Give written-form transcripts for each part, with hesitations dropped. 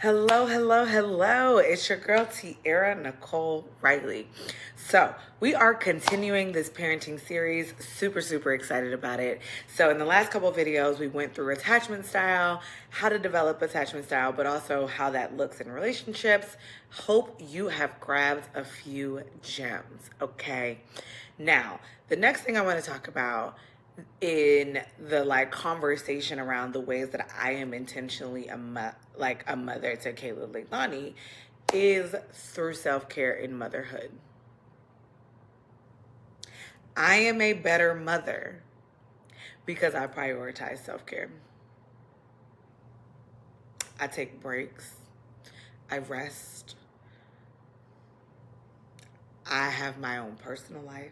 Hello, hello, hello. It's your girl, Tiara Nicole Riley. So, we are continuing this parenting series. Super excited about it. So, in the last couple of videos, we went through attachment style, how to develop attachment style, but also how that looks in relationships. Hope you have grabbed a few gems, okay? Now, the next thing I want to talk about in the conversation around the ways that I am intentionally a mother to Kayla Leilani is through self-care in motherhood. I am a better mother because I prioritize self-care. I take breaks. I rest. I have my own personal life.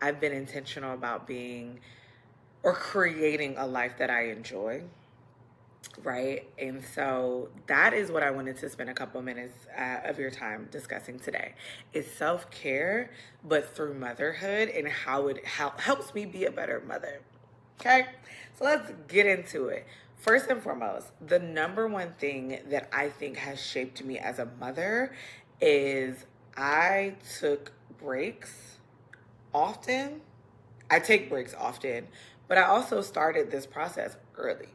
I've been intentional about being or creating a life that I enjoy. Right. And so that is what I wanted to spend a couple minutes of your time discussing today is self-care, but through motherhood and how it helps me be a better mother. Okay. So let's get into it. First and foremost, the number one thing that I think has shaped me as a mother is I took breaks often. I take breaks often, but I also started this process early.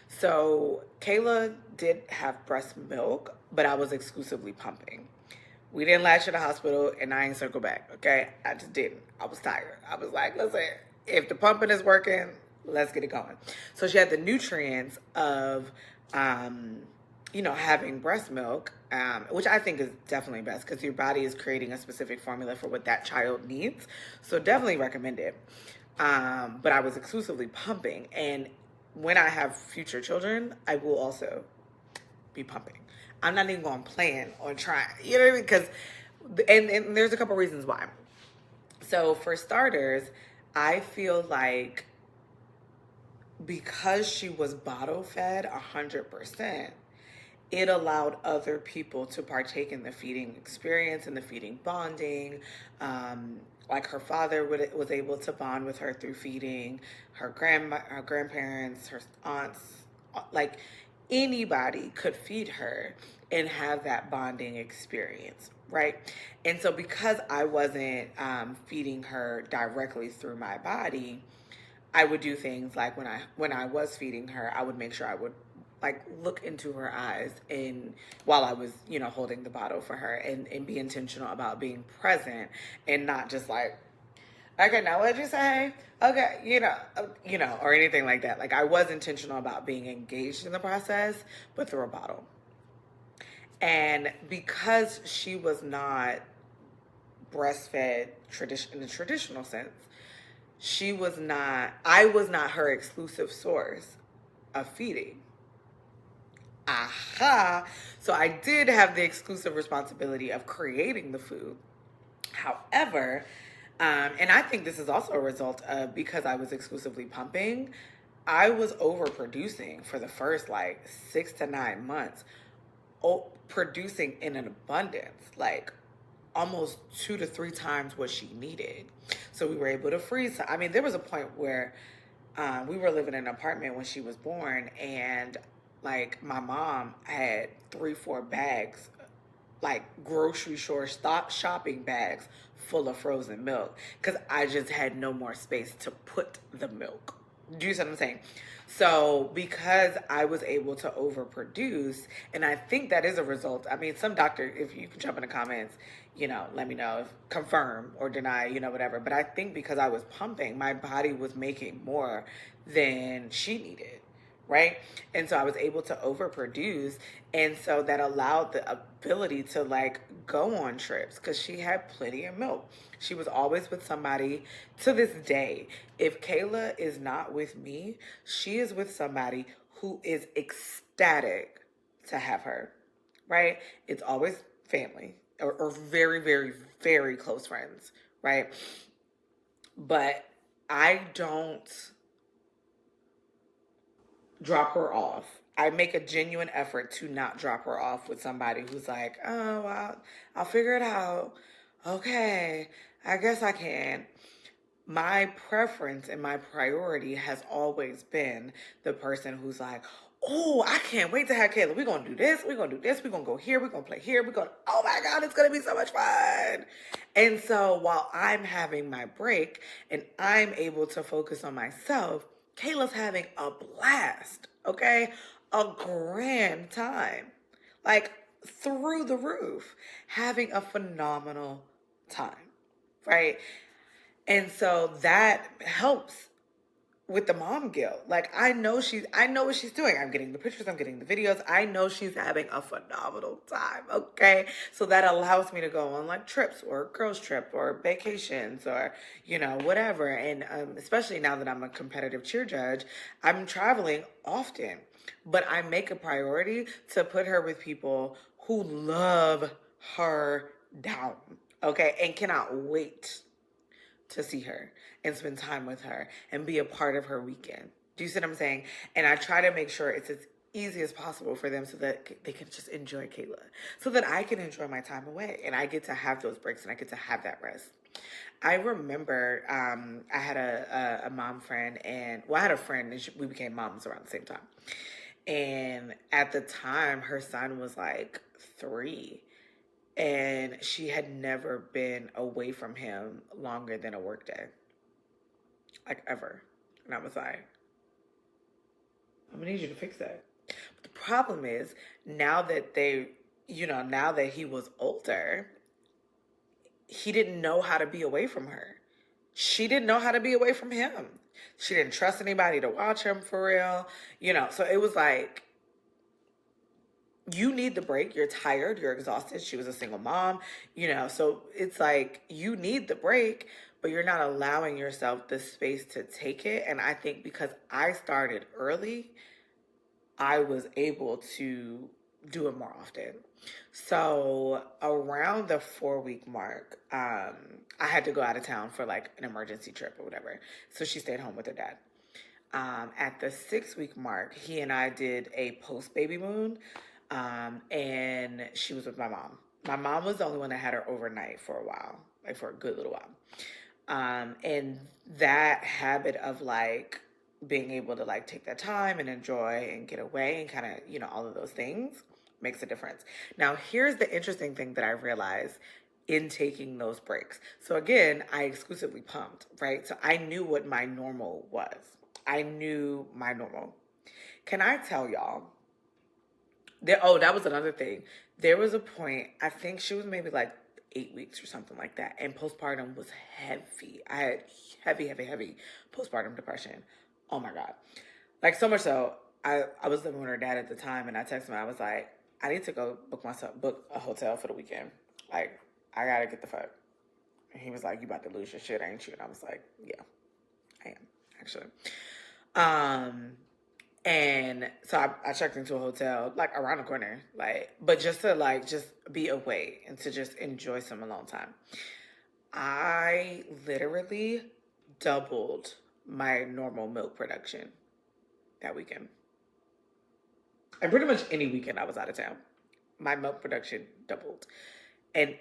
So Kayla did have breast milk, but I was exclusively pumping. We didn't latch at the hospital, and I ain't circle back, okay? I just didn't. I was tired. I was like, listen, if the pumping is working, let's get it going. So she had the nutrients of, having breast milk, which I think is definitely best because your body is creating a specific formula for what that child needs. So definitely recommend it. But I was exclusively pumping, and when I have future children, I will also be pumping. I'm not even going to plan on trying, you know what I mean? Because, and there's a couple reasons why. So for starters, I feel like because she was bottle fed 100%, it allowed other people to partake in the feeding experience and the feeding bonding. Like her father was able to bond with her through feeding, her grandparents, her aunts, like anybody could feed her and have that bonding experience, right? And so because I wasn't feeding her directly through my body, I would do things like when I was feeding her, I would make sure I would look into her eyes and while I was, holding the bottle for her and be intentional about being present and not just like, okay, now what'd you say? Okay, or anything like that. Like I was intentional about being engaged in the process, but through a bottle. And because she was not breastfed in the traditional sense, I was not her exclusive source of feeding. Aha. So I did have the exclusive responsibility of creating the food. However, and I think this is also a result of because I was exclusively pumping, I was overproducing for the first 6 to 9 months, producing in an abundance, like almost 2 to 3 times what she needed. So we were able to freeze. I mean, there was a point where we were living in an apartment when she was born, and my mom had 3-4 bags, grocery store shopping bags full of frozen milk because I just had no more space to put the milk. Do you see what I'm saying? So because I was able to overproduce, and I think that is a result. I mean, some doctor, if you can jump in the comments, let me know, confirm or deny, whatever. But I think because I was pumping, my body was making more than she needed. Right. And so I was able to overproduce. And so that allowed the ability to go on trips because she had plenty of milk. She was always with somebody to this day. If Kayla is not with me, she is with somebody who is ecstatic to have her. Right. It's always family or very close friends. Right. But I don't drop her off. I make a genuine effort to not drop her off with somebody who's like, oh, I'll figure it out. Okay, I guess I can. My preference and my priority has always been the person who's like, oh, I can't wait to have Kayla. We're going to do this. We're going to do this. We're going to go here. We're going to play here. We're going to, oh my God, it's going to be so much fun. And so while I'm having my break and I'm able to focus on myself, Kayla's having a blast, okay? A grand time. Like through the roof, having a phenomenal time, right? And so that helps with the mom guilt. Like I know what she's doing. I'm getting the pictures, I'm getting the videos. I know she's having a phenomenal time. Okay. So that allows me to go on like trips or girls trip or vacations or, whatever. And especially now that I'm a competitive cheer judge, I'm traveling often, but I make a priority to put her with people who love her down. Okay. And cannot wait to see her and spend time with her and be a part of her weekend. Do you see what I'm saying? And I try to make sure it's as easy as possible for them so that they can just enjoy Kayla, so that I can enjoy my time away and I get to have those breaks and I get to have that rest. I remember I had a mom friend, and I had a friend, and we became moms around the same time. And at the time, her son was like 3, and she had never been away from him longer than a work day, like ever. And I was like, I'm gonna need you to fix that. But the problem is, now that now that he was older, he didn't know how to be away from her. She didn't know how to be away from him. She didn't trust anybody to watch him for real. So it was like, you need the break. You're tired. You're exhausted. She was a single mom, so it's like you need the break, but you're not allowing yourself the space to take it. And I think because I started early, I was able to do it more often. So around the 4-week mark, I had to go out of town for like an emergency trip or whatever. So she stayed home with her dad. At the 6-week mark, he and I did a post baby moon. And she was with my mom. My mom was the only one that had her overnight for a while, like for a good little while. And that habit of like being able to like take that time and enjoy and get away and kind of, all of those things makes a difference. Now, here's the interesting thing that I realized in taking those breaks. So again, I exclusively pumped, right? So I knew what my normal was. I knew my normal. Can I tell y'all? That was another thing. There was a point, I think she was maybe like 8 weeks or something like that. And postpartum was heavy. I had heavy, heavy, heavy postpartum depression. Oh my God. Like so much so, I was living with her dad at the time, and I texted him. I was like, I need to go book a hotel for the weekend. Like, I gotta get the fuck. And he was like, you about to lose your shit, ain't you? And I was like, yeah, I am, actually. And so I checked into a hotel, like around the corner, but just to just be away and to just enjoy some alone time. I literally doubled my normal milk production that weekend. And pretty much any weekend I was out of town, my milk production doubled. And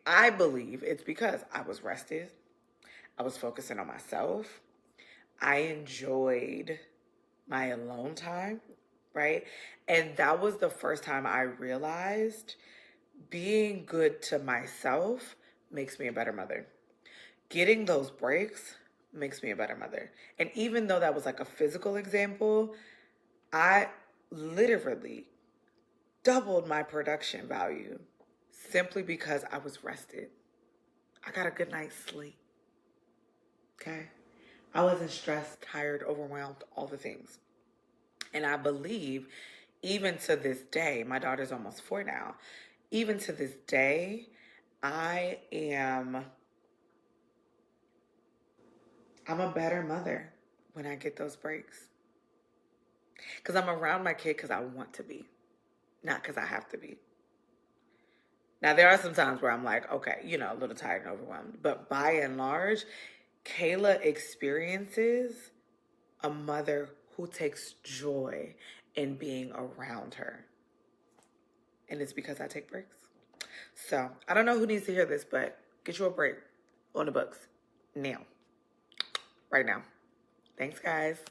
I believe it's because I was rested. I was focusing on myself. I enjoyed my alone time, right? And that was the first time I realized being good to myself makes me a better mother. Getting those breaks makes me a better mother. And even though that was like a physical example, I literally doubled my production value simply because I was rested. I got a good night's sleep. Okay? I wasn't stressed, tired, overwhelmed, all the things. And I believe even to this day, my daughter's almost 4 now, even to this day, I'm a better mother when I get those breaks. Because I'm around my kid because I want to be, not because I have to be. Now, there are some times where I'm like, okay, a little tired and overwhelmed. But by and large, Kayla experiences a mother who takes joy in being around her. And it's because I take breaks. So I don't know who needs to hear this, but get you a break on the books now. Right now. Thanks, guys.